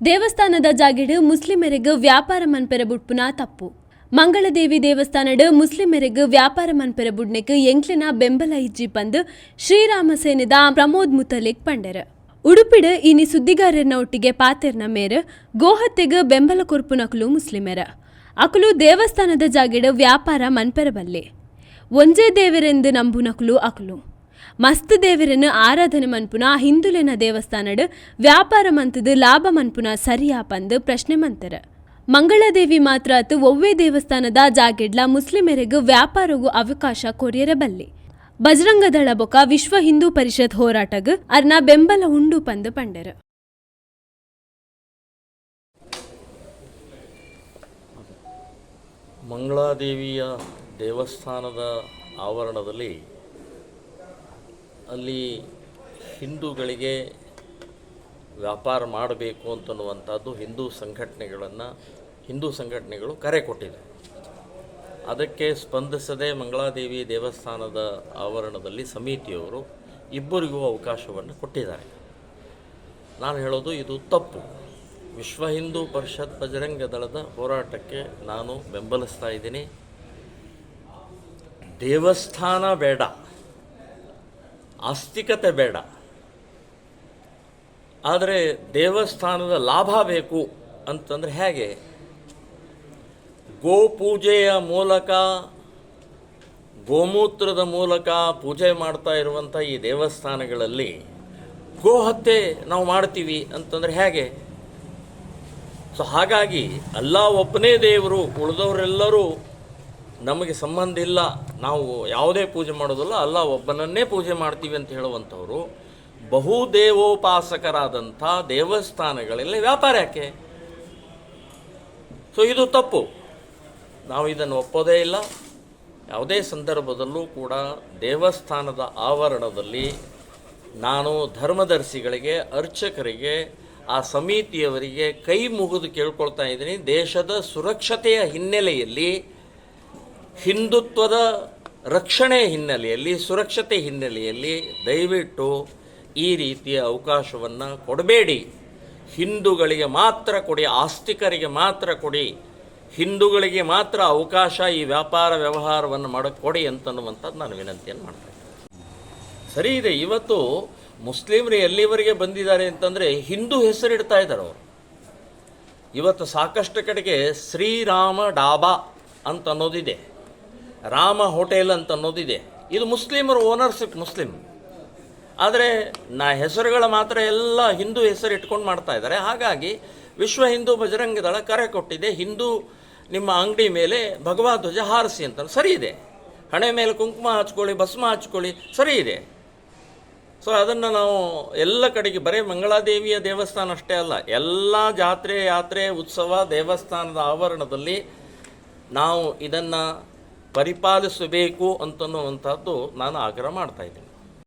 ದೇವಸ್ಥಾನದ ಜಾಗಿಡು ಮುಸ್ಲಿಮರಿಗೆ ವ್ಯಾಪಾರ ಮನ್ಪೆರ ಬುಡ್ಪುನ ತಪ್ಪು. ಮಂಗಳದೇವಿ ದೇವಸ್ಥಾನಡು ಮುಸ್ಲಿಮರಿಗೆ ವ್ಯಾಪಾರ ಮನ್ಪೆರ ಬುಡ್ನೆಕ್ ಎಂಕ್ಲಿನ ಬೆಂಬಲ ಇಜ್ಜಿ ಪಂದು ಶ್ರೀರಾಮ ಸೇನೆದ ಪ್ರಮೋದ್ ಮುತಲಿಕ್ ಪಂಡೆರ. ಉಡುಪಿಡು ಇನಿ ಸುದ್ದಿಗಾರರನ ಒಟ್ಟಿಗೆ ಪಾತೆರ್ನ ಮೇರೆ ಗೋಹತ್ಯೆಗೆ ಬೆಂಬಲ ಕೊರ್ಪುನಕಲು ಮುಸ್ಲಿಮರ ಅಕಲು ದೇವಸ್ಥಾನದ ಜಾಗಿಡು ವ್ಯಾಪಾರ ಮನ್ಪೆರ ಬಲ್ಲೆ ಒಂಜೇ ದೇವರೆಂದು ನಂಬುನಕಲು ಅಕಲು ಮಸ್ತ್ ದೇವರನ್ನು ಆರಾಧನೆ ಮನ್ಪುನ ಹಿಂದುಲಿನ ದೇವಸ್ಥಾನಡು ವ್ಯಾಪಾರ ಮಂತದು ಲಾಭ ಮನ್ಪುನ ಸರಿಯಾ ಪಂದು ಪ್ರಶ್ನೆ ಮಂತರ. ಮಂಗಳದೇವಿ ಮಾತ್ರ ಅತು ಒವ್ವೇ ದೇವಸ್ಥಾನದ ಜಾಗೆಡ್ಲ ಮುಸ್ಲಿಮರಿಗೂ ವ್ಯಾಪಾರಗೂ ಅವಕಾಶ ಕೊರಿಯರಬಲ್ಲೆ. ಬಜರಂಗ ದಳ ಬೊಕ ವಿಶ್ವ ಹಿಂದೂ ಪರಿಷತ್ ಹೋರಾಟಗ್ ಅರ್ನ ಬೆಂಬಲ ಉಂಡು ಪಂದು ಪಂಡರ. ಮಂಗಳಾದೇವಿಯ ದೇವಸ್ಥಾನದ ಆವರಣದಲ್ಲಿ ಅಲ್ಲಿ ಹಿಂದೂಗಳಿಗೆ ವ್ಯಾಪಾರ ಮಾಡಬೇಕು ಅಂತನ್ನುವಂಥದ್ದು ಹಿಂದೂ ಸಂಘಟನೆಗಳು ಕರೆ ಕೊಟ್ಟಿದೆ. ಅದಕ್ಕೆ ಸ್ಪಂದಿಸದೆ ಮಂಗಳಾದೇವಿ ದೇವಸ್ಥಾನದ ಆವರಣದಲ್ಲಿ ಸಮಿತಿಯವರು ಇಬ್ಬರಿಗೂ ಅವಕಾಶವನ್ನು ಕೊಟ್ಟಿದ್ದಾರೆ. ನಾನು ಹೇಳೋದು ಇದು ತಪ್ಪು. ವಿಶ್ವ ಹಿಂದೂ ಪರಿಷತ್ ಬಜರಂಗ ದಳದ ಹೋರಾಟಕ್ಕೆ ನಾನು ಬೆಂಬಲಿಸ್ತಾ ಇದ್ದೀನಿ. ದೇವಸ್ಥಾನ ಬೇಡ, ಆಸ್ತಿಕತೆ ಬೇಡ, ಆದರೆ ದೇವಸ್ಥಾನದ ಲಾಭ ಬೇಕು ಅಂತಂದರೆ ಹೇಗೆ? ಗೋಪೂಜೆಯ ಮೂಲಕ, ಗೋಮೂತ್ರದ ಮೂಲಕ ಪೂಜೆ ಮಾಡ್ತಾ ಇರುವಂಥ ಈ ದೇವಸ್ಥಾನಗಳಲ್ಲಿ ಗೋಹತ್ಯೆ ನಾವು ಮಾಡ್ತೀವಿ ಅಂತಂದರೆ ಹೇಗೆ? ಸೊ ಹಾಗಾಗಿ ಅಲ್ಲಾ ಒಬ್ಬನೇ ದೇವರು, ಉಳಿದವರೆಲ್ಲರೂ ನಮಗೆ ಸಂಬಂಧ ಇಲ್ಲ, ನಾವು ಯಾವುದೇ ಪೂಜೆ ಮಾಡೋದಿಲ್ಲ, ಅಲ್ಲ ಒಬ್ಬನನ್ನೇ ಪೂಜೆ ಮಾಡ್ತೀವಿ ಅಂತ ಹೇಳುವಂಥವರು ಬಹುದೇವೋಪಾಸಕರಾದಂಥ ದೇವಸ್ಥಾನಗಳಲ್ಲಿ ವ್ಯಾಪಾರ ಯಾಕೆ? ಸೊ ಇದು ತಪ್ಪು. ನಾವು ಇದನ್ನು ಒಪ್ಪೋದೇ ಇಲ್ಲ. ಯಾವುದೇ ಸಂದರ್ಭದಲ್ಲೂ ಕೂಡ ದೇವಸ್ಥಾನದ ಆವರಣದಲ್ಲಿ ನಾನು ಧರ್ಮದರ್ಶಿಗಳಿಗೆ, ಅರ್ಚಕರಿಗೆ, ಆ ಸಮಿತಿಯವರಿಗೆ ಕೈ ಮುಗಿದು ಕೇಳ್ಕೊಳ್ತಾ ಇದ್ದೀನಿ, ದೇಶದ ಸುರಕ್ಷತೆಯ ಹಿನ್ನೆಲೆಯಲ್ಲಿ, ಹಿಂದುತ್ವದ ರಕ್ಷಣೆ ಹಿನ್ನೆಲೆಯಲ್ಲಿ, ಸುರಕ್ಷತೆ ಹಿನ್ನೆಲೆಯಲ್ಲಿ ದಯವಿಟ್ಟು ಈ ರೀತಿಯ ಅವಕಾಶವನ್ನು ಕೊಡಬೇಡಿ. ಹಿಂದೂಗಳಿಗೆ ಮಾತ್ರ ಕೊಡಿ, ಆಸ್ತಿಕರಿಗೆ ಮಾತ್ರ ಕೊಡಿ, ಹಿಂದೂಗಳಿಗೆ ಮಾತ್ರ ಅವಕಾಶ ಈ ವ್ಯಾಪಾರ ವ್ಯವಹಾರವನ್ನು ಮಾಡೋಕ್ಕೆ ಕೊಡಿ ಅಂತನ್ನುವಂಥದ್ದು ನಾನು ವಿನಂತಿಯನ್ನು ಮಾಡ್ತೇನೆ. ಸರಿ ಇದೆ, ಇವತ್ತು ಮುಸ್ಲಿಮರು ಎಲ್ಲಿವರೆಗೆ ಬಂದಿದ್ದಾರೆ ಅಂತಂದರೆ ಹಿಂದೂ ಹೆಸರಿಡ್ತಾ ಇದ್ದಾರೆ ಅವರು. ಇವತ್ತು ಸಾಕಷ್ಟು ಕಡೆಗೆ ಶ್ರೀರಾಮ ಡಾಬಾ ಅಂತ ಅನ್ನೋದಿದೆ, ರಾಮ ಹೋಟೆಲ್ ಅಂತ ಅನ್ನೋದಿದೆ. ಇದು ಮುಸ್ಲಿಮರು ಓನರ್ಶಿಪ್, ಮುಸ್ಲಿಮ್. ಆದರೆ ಹೆಸರುಗಳ ಮಾತ್ರ ಎಲ್ಲ ಹಿಂದೂ ಹೆಸರು ಇಟ್ಕೊಂಡು ಮಾಡ್ತಾ ಇದ್ದಾರೆ. ಹಾಗಾಗಿ ವಿಶ್ವ ಹಿಂದೂ ಬಜರಂಗ ದಳ ಕರೆ ಕೊಟ್ಟಿದೆ, ಹಿಂದೂ ನಿಮ್ಮ ಅಂಗಡಿ ಮೇಲೆ ಭಗವಾ ಧ್ವಜ ಹಾರಿಸಿ ಅಂತ. ಸರಿ ಇದೆ, ಹಣೆ ಮೇಲೆ ಕುಂಕುಮ ಹಚ್ಕೊಳ್ಳಿ, ಭಸ್ಮ ಹಚ್ಕೊಳ್ಳಿ, ಸರಿ ಇದೆ. ಸೊ ಅದನ್ನು ನಾವು ಎಲ್ಲ ಕಡೆಗೆ, ಬರೀ ಮಂಗಳಾದೇವಿಯ ದೇವಸ್ಥಾನ ಅಷ್ಟೇ ಅಲ್ಲ, ಎಲ್ಲ ಜಾತ್ರೆ, ಯಾತ್ರೆ, ಉತ್ಸವ, ದೇವಸ್ಥಾನದ ಆವರಣದಲ್ಲಿ ನಾವು ಇದನ್ನು ಪರಿಪಾಲಿಸಬೇಕು ಅಂತನ್ನುವಂಥದ್ದು ನಾನು ಆಗ್ರಹ ಮಾಡ್ತಾ ಇದ್ದೀನಿ.